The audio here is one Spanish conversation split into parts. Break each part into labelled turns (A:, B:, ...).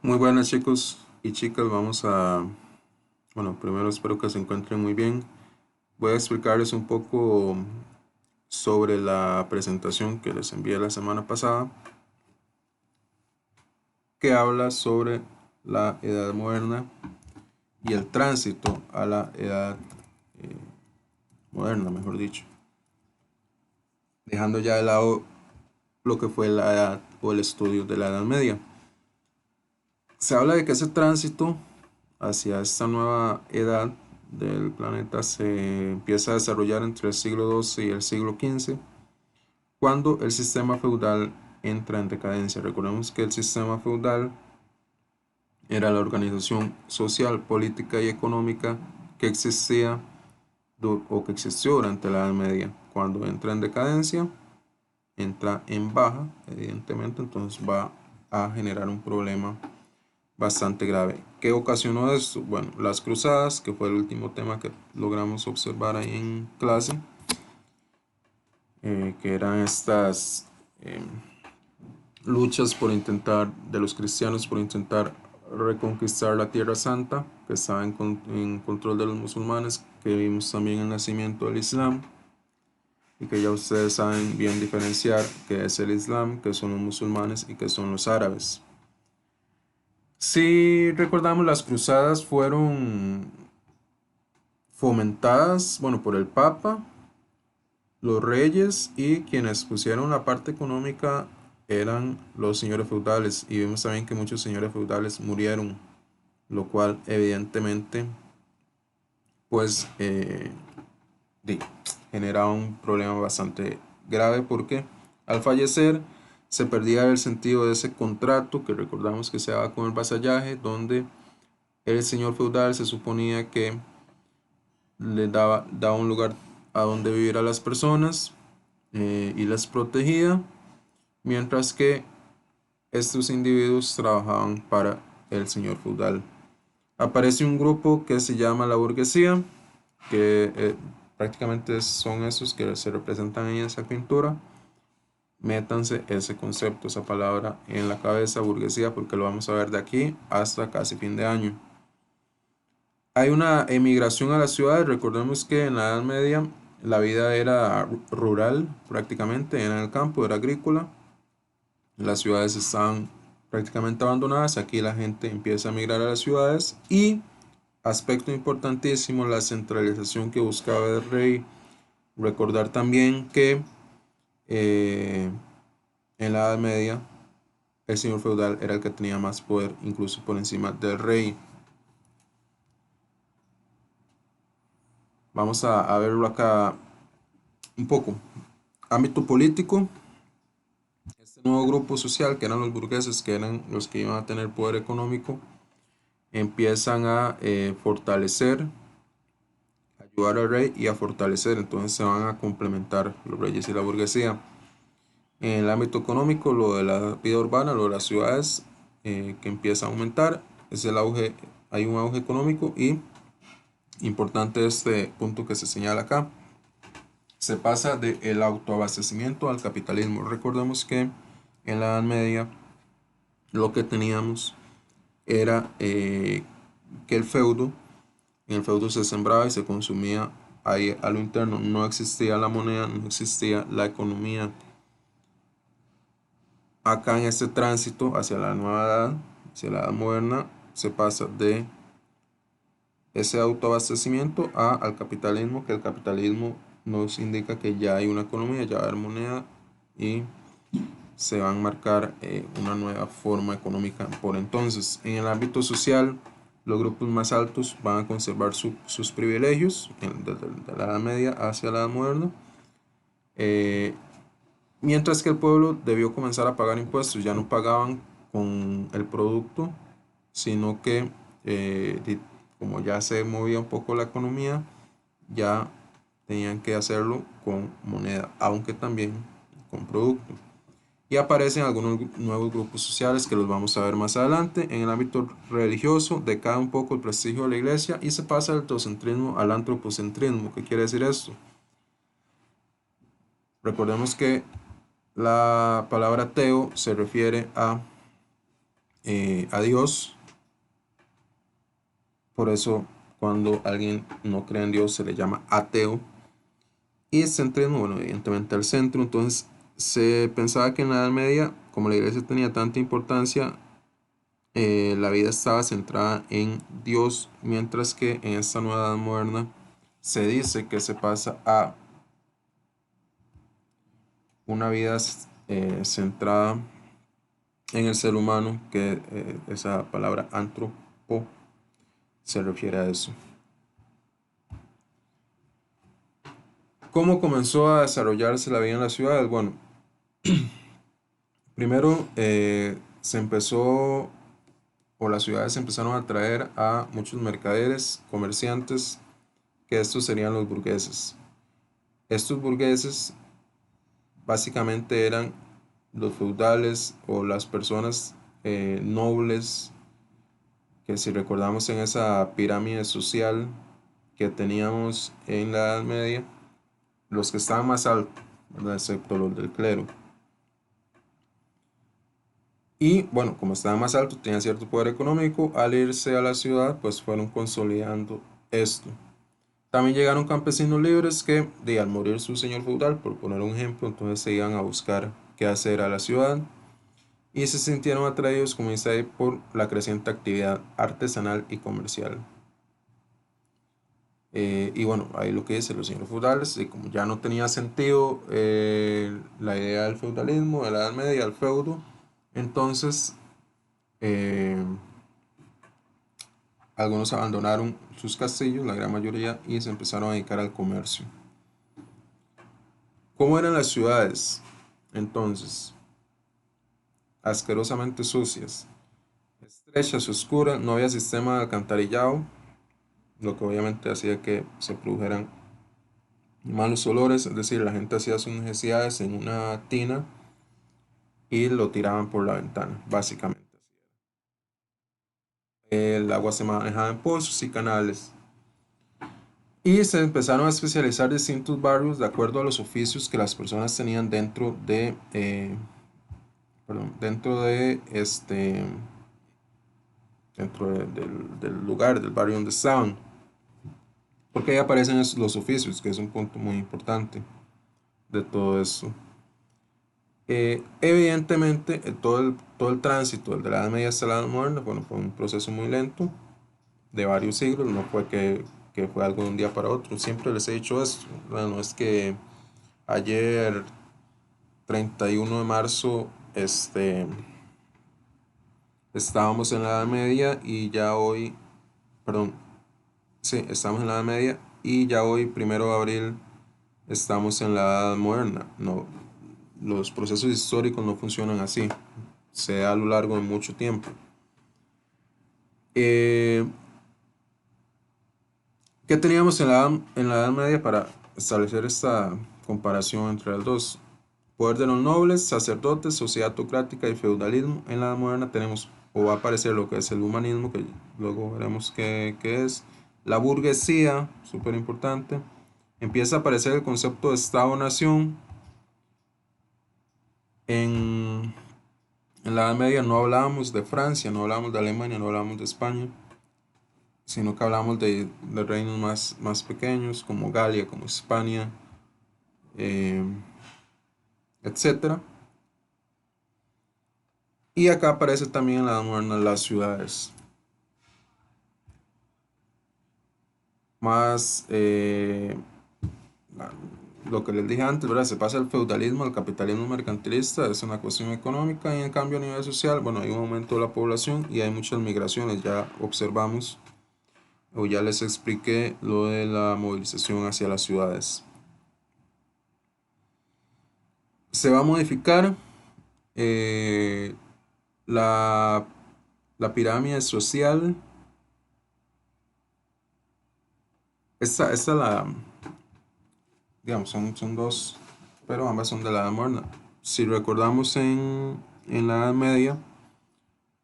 A: Muy buenas chicos y chicas, bueno, primero espero que se encuentren muy bien. Voy a explicarles un poco sobre la presentación que les envié la semana pasada, que habla sobre la edad moderna y el tránsito a la edad eh, moderna, mejor dicho, dejando ya de lado lo que fue la edad o el estudio de la Edad Media. Se habla de que ese tránsito hacia esta nueva edad del planeta se empieza a desarrollar entre el siglo XII y el siglo XV, cuando el sistema feudal entra en decadencia. Recordemos que el sistema feudal era la organización social, política y económica que existía o que existió durante la Edad Media. Cuando entra en decadencia, entra en baja, evidentemente, entonces va a generar un problema bastante grave. ¿Qué ocasionó esto? Bueno, las cruzadas, que fue el último tema que logramos observar ahí en clase, que eran estas eh, luchas de los cristianos por intentar reconquistar la Tierra Santa, que estaba en control de los musulmanes, que vimos también el nacimiento del Islam, y que ya ustedes saben bien diferenciar qué es el Islam, qué son los musulmanes y qué son los árabes. Si recordamos, las cruzadas fueron fomentadas, bueno, por el Papa, los reyes, y quienes pusieron la parte económica eran los señores feudales, y vemos también que muchos señores feudales murieron, lo cual evidentemente pues di- generaba un problema bastante grave, porque al fallecer se perdía el sentido de ese contrato que recordamos que se daba con el vasallaje, donde el señor feudal se suponía que daba un lugar a donde vivir a las personas, y las protegía, mientras que estos individuos trabajaban para el señor feudal. Aparece un grupo que se llama la burguesía, que prácticamente son esos que se representan en esa pintura. Métanse ese concepto, esa palabra en la cabeza, burguesía, porque lo vamos a ver de aquí hasta casi fin de año. Hay una emigración a las ciudades. Recordemos que en la Edad Media la vida era rural prácticamente, era en el campo, era agrícola. Las ciudades estaban prácticamente abandonadas. Aquí la gente empieza a migrar a las ciudades y, aspecto importantísimo, la centralización que buscaba el rey. Recordar también que eh, en la Edad Media el señor feudal era el que tenía más poder, incluso por encima del rey. Vamos a verlo acá un poco. Ámbito político. Este nuevo grupo social, que eran los burgueses, que eran los que iban a tener poder económico, empiezan a fortalecer, ayudar al rey y a fortalecer. Entonces se van a complementar los reyes y la burguesía. En el ámbito económico, lo de la vida urbana, lo de las ciudades, que empieza a aumentar, es el auge, hay un auge económico. Y importante este punto que se señala acá, se pasa del autoabastecimiento al capitalismo. Recordemos que en la Edad Media lo que teníamos era que en el feudo se sembraba y se consumía ahí a lo interno. No existía la moneda, no existía la economía. Acá en este tránsito hacia la nueva edad, hacia la edad moderna, se pasa de ese autoabastecimiento al capitalismo, que el capitalismo nos indica que ya hay una economía, ya va a haber moneda, y se va a marcar una nueva forma económica por entonces. En el ámbito social, los grupos más altos van a conservar sus privilegios desde la Edad Media hacia la Edad Moderna, eh, mientras que el pueblo debió comenzar a pagar impuestos. Ya no pagaban con el producto, sino que como ya se movía un poco la economía, ya tenían que hacerlo con moneda, aunque también con producto. Y aparecen algunos nuevos grupos sociales que los vamos a ver más adelante. En el ámbito religioso decae un poco el prestigio de la iglesia y se pasa del teocentrismo al antropocentrismo. ¿Qué quiere decir esto? Recordemos que la palabra teo se refiere a a Dios. Por eso cuando alguien no cree en Dios se le llama ateo. Y el centrismo, bueno, evidentemente al centro. Entonces se pensaba que en la Edad Media, como la iglesia tenía tanta importancia, la vida estaba centrada en Dios, mientras que en esta nueva edad moderna se dice que se pasa a una vida centrada en el ser humano, que esa palabra antropo se refiere a eso. ¿Cómo comenzó a desarrollarse la vida en las ciudades? Bueno, primero se empezó, o las ciudades empezaron a atraer a muchos mercaderes, comerciantes, que estos serían los burgueses. Estos burgueses básicamente eran los feudales o las personas nobles, que si recordamos en esa pirámide social que teníamos en la Edad Media, los que estaban más altos, ¿verdad? Excepto los del clero. Y bueno, como estaban más altos, tenían cierto poder económico, al irse a la ciudad, pues fueron consolidando esto. También llegaron campesinos libres que, al morir su señor feudal, por poner un ejemplo, entonces se iban a buscar qué hacer a la ciudad y se sintieron atraídos, como dice ahí, por la creciente actividad artesanal y comercial. Y bueno, ahí lo que dice los señores feudales, y como ya no tenía sentido la idea del feudalismo, de la Edad Media, el feudo, entonces eh, algunos abandonaron sus castillos, la gran mayoría, y se empezaron a dedicar al comercio. ¿Cómo eran las ciudades? Entonces, asquerosamente sucias, estrechas, oscuras, no había sistema de alcantarillado, lo que obviamente hacía que se produjeran malos olores, es decir, la gente hacía sus necesidades en una tina y lo tiraban por la ventana, básicamente. El agua se manejaba en pozos y canales. Y se empezaron a especializar distintos barrios de acuerdo a los oficios que las personas tenían dentro de del lugar, del barrio donde estaban. Porque ahí aparecen los oficios, que es un punto muy importante de todo esto. Evidentemente, todo el tránsito de la Edad Media hasta la Edad Moderna, bueno, fue un proceso muy lento, de varios siglos, no fue que fue algo de un día para otro. Siempre les he dicho esto, ¿verdad? No es que ayer, 31 de marzo, estábamos en la Edad Media y ya hoy, perdón, sí, estamos en la Edad Media y ya hoy, 1 de abril, estamos en la Edad Moderna. No, los procesos históricos no funcionan así, se da a lo largo de mucho tiempo. Eh, ¿Qué teníamos en la Edad Media para establecer esta comparación entre las dos? Poder de los nobles, sacerdotes, sociedad autocrática y feudalismo. En la Edad Moderna tenemos, o va a aparecer lo que es el humanismo, que luego veremos qué es. La burguesía, súper importante. Empieza a aparecer el concepto de Estado-nación. En la Edad Media no hablábamos de Francia, no hablábamos de Alemania, no hablábamos de España, sino que hablamos de reinos más pequeños, como Galia, como Hispania, eh, etcétera. Y acá aparece también en la Edad Moderna las ciudades. Más lo que les dije antes, ¿verdad? Se pasa del feudalismo al capitalismo mercantilista, es una cuestión económica, y en cambio a nivel social, bueno, hay un aumento de la población y hay muchas migraciones, ya observamos o ya les expliqué lo de la movilización hacia las ciudades. Se va a modificar eh, la, la pirámide social. Esta es la, digamos, son dos, pero ambas son de la Edad Moderna. Si recordamos en la Edad Media,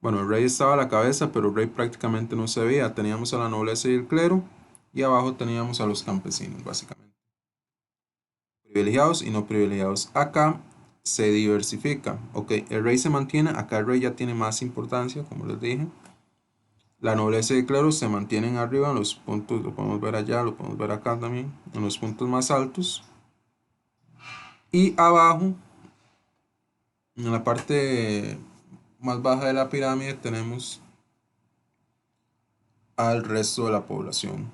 A: bueno, el rey estaba a la cabeza, pero el rey prácticamente no se veía. Teníamos a la nobleza y el clero, y abajo teníamos a los campesinos, básicamente. Privilegiados y no privilegiados. Acá se diversifica. Ok, el rey se mantiene, acá el rey ya tiene más importancia, como les dije. La nobleza y el clero se mantienen arriba en los puntos, lo podemos ver allá, lo podemos ver acá también, en los puntos más altos. Y abajo, en la parte más baja de la pirámide, tenemos al resto de la población,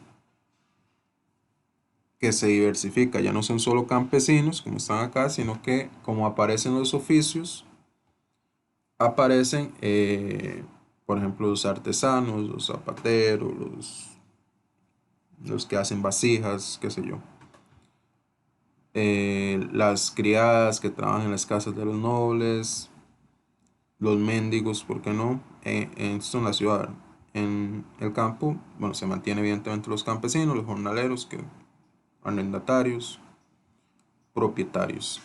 A: que se diversifica. Ya no son solo campesinos, como están acá, sino que como aparecen los oficios, aparecen, por ejemplo, los artesanos, los zapateros, los que hacen vasijas, qué sé yo. Las criadas que trabajan en las casas de los nobles, los mendigos, ¿por qué no? Esto en la ciudad. En el campo, bueno, se mantiene evidentemente los campesinos, los jornaleros, que arrendatarios, propietarios.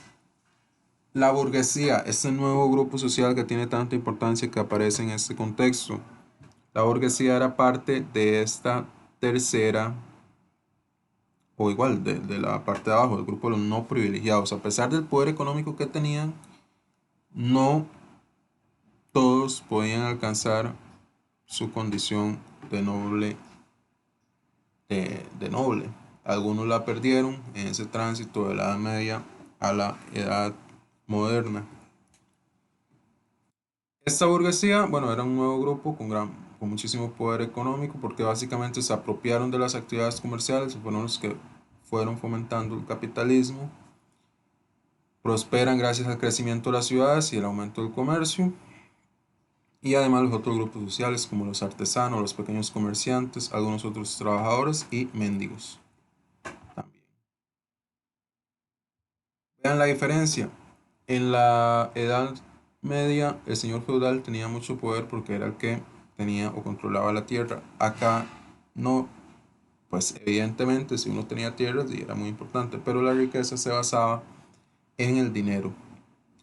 A: La burguesía, este nuevo grupo social que tiene tanta importancia que aparece en este contexto. La burguesía era parte de esta tercera, o igual, de la parte de abajo, del grupo de los no privilegiados. A pesar del poder económico que tenían, no todos podían alcanzar su condición de noble, de noble. Algunos la perdieron en ese tránsito de la Edad Media a la Edad Moderna. Esta burguesía, bueno, era un nuevo grupo con muchísimo poder económico porque básicamente se apropiaron de las actividades comerciales, fueron los que fueron fomentando el capitalismo, prosperan gracias al crecimiento de las ciudades y el aumento del comercio, y además los otros grupos sociales como los artesanos, los pequeños comerciantes, algunos otros trabajadores y mendigos también. Vean la diferencia. En la Edad Media, el señor feudal tenía mucho poder porque era el que tenía o controlaba la tierra. Acá no, pues evidentemente si uno tenía tierras y era muy importante, pero la riqueza se basaba en el dinero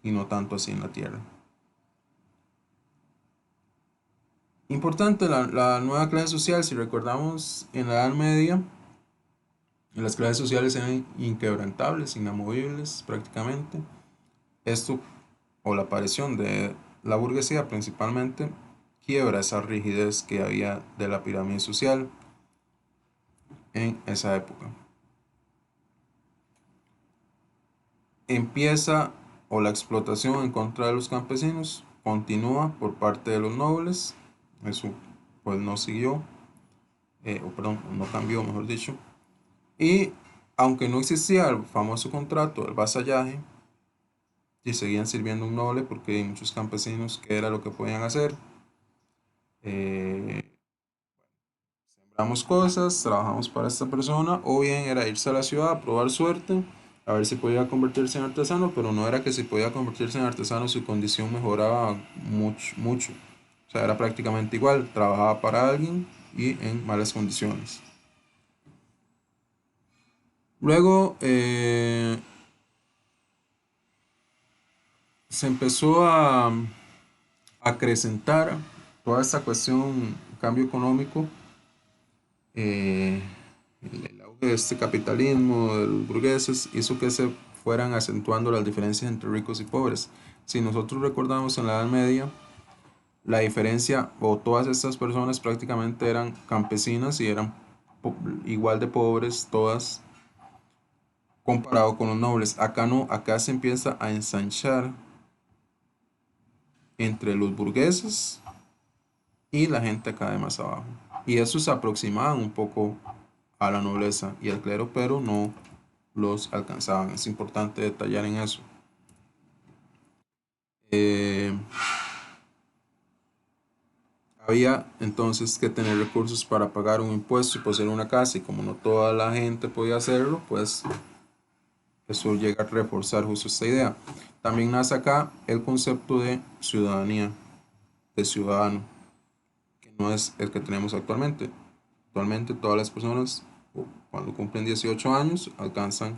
A: y no tanto así en la tierra. Importante la nueva clase social, si recordamos en la Edad Media, las clases sociales eran inquebrantables, inamovibles prácticamente. Esto, o la aparición de la burguesía principalmente, quiebra esa rigidez que había de la pirámide social en esa época. Empieza, o la explotación en contra de los campesinos continúa por parte de los nobles. Eso pues no siguió, o perdón, no cambió, mejor dicho. Y aunque no existía el famoso contrato del vasallaje, y seguían sirviendo un noble porque hay muchos campesinos que era lo que podían hacer. Eh, Sembramos cosas, trabajamos para esta persona, o bien era irse a la ciudad a probar suerte, a ver si podía convertirse en artesano, pero no era que si podía convertirse en artesano su condición mejoraba mucho, mucho. O sea, era prácticamente igual, trabajaba para alguien y en malas condiciones. Luego se empezó a acrecentar toda esta cuestión, cambio económico, eh, el auge de este capitalismo de los burgueses hizo que se fueran acentuando las diferencias entre ricos y pobres. Si nosotros recordamos en la Edad Media, la diferencia, o todas estas personas prácticamente eran campesinas y eran igual de pobres todas comparado con los nobles. Acá no, acá se empieza a ensanchar entre los burgueses y la gente acá de más abajo. Y eso se aproximaban un poco a la nobleza y al clero, pero no los alcanzaban. Es importante detallar en eso. Eh, Había entonces que tener recursos para pagar un impuesto y poseer una casa, y como no toda la gente podía hacerlo, pues eso llega a reforzar justo esta idea. También nace acá el concepto de ciudadanía, de ciudadano, que no es el que tenemos actualmente. Actualmente todas las personas cuando cumplen 18 años alcanzan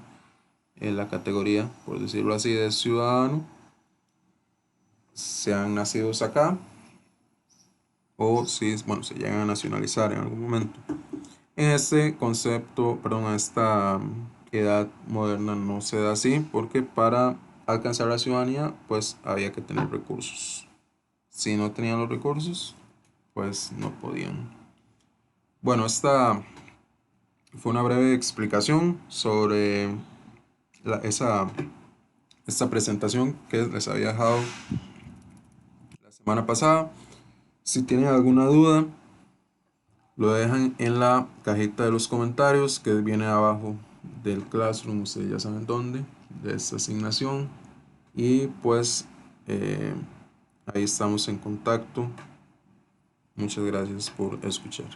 A: la categoría, por decirlo así, de ciudadano, sean nacidos acá o si, bueno, se llegan a nacionalizar en algún momento. En este concepto, perdón, a esta edad moderna no se da así porque para alcanzar la ciudadanía, pues había que tener recursos. Si no tenían los recursos, pues no podían. Bueno, esta fue una breve explicación sobre esta presentación que les había dejado la semana pasada. Si tienen alguna duda, lo dejan en la cajita de los comentarios que viene abajo del Classroom, ustedes ya saben dónde, de esta asignación. Y pues ahí estamos en contacto. Muchas gracias por escuchar.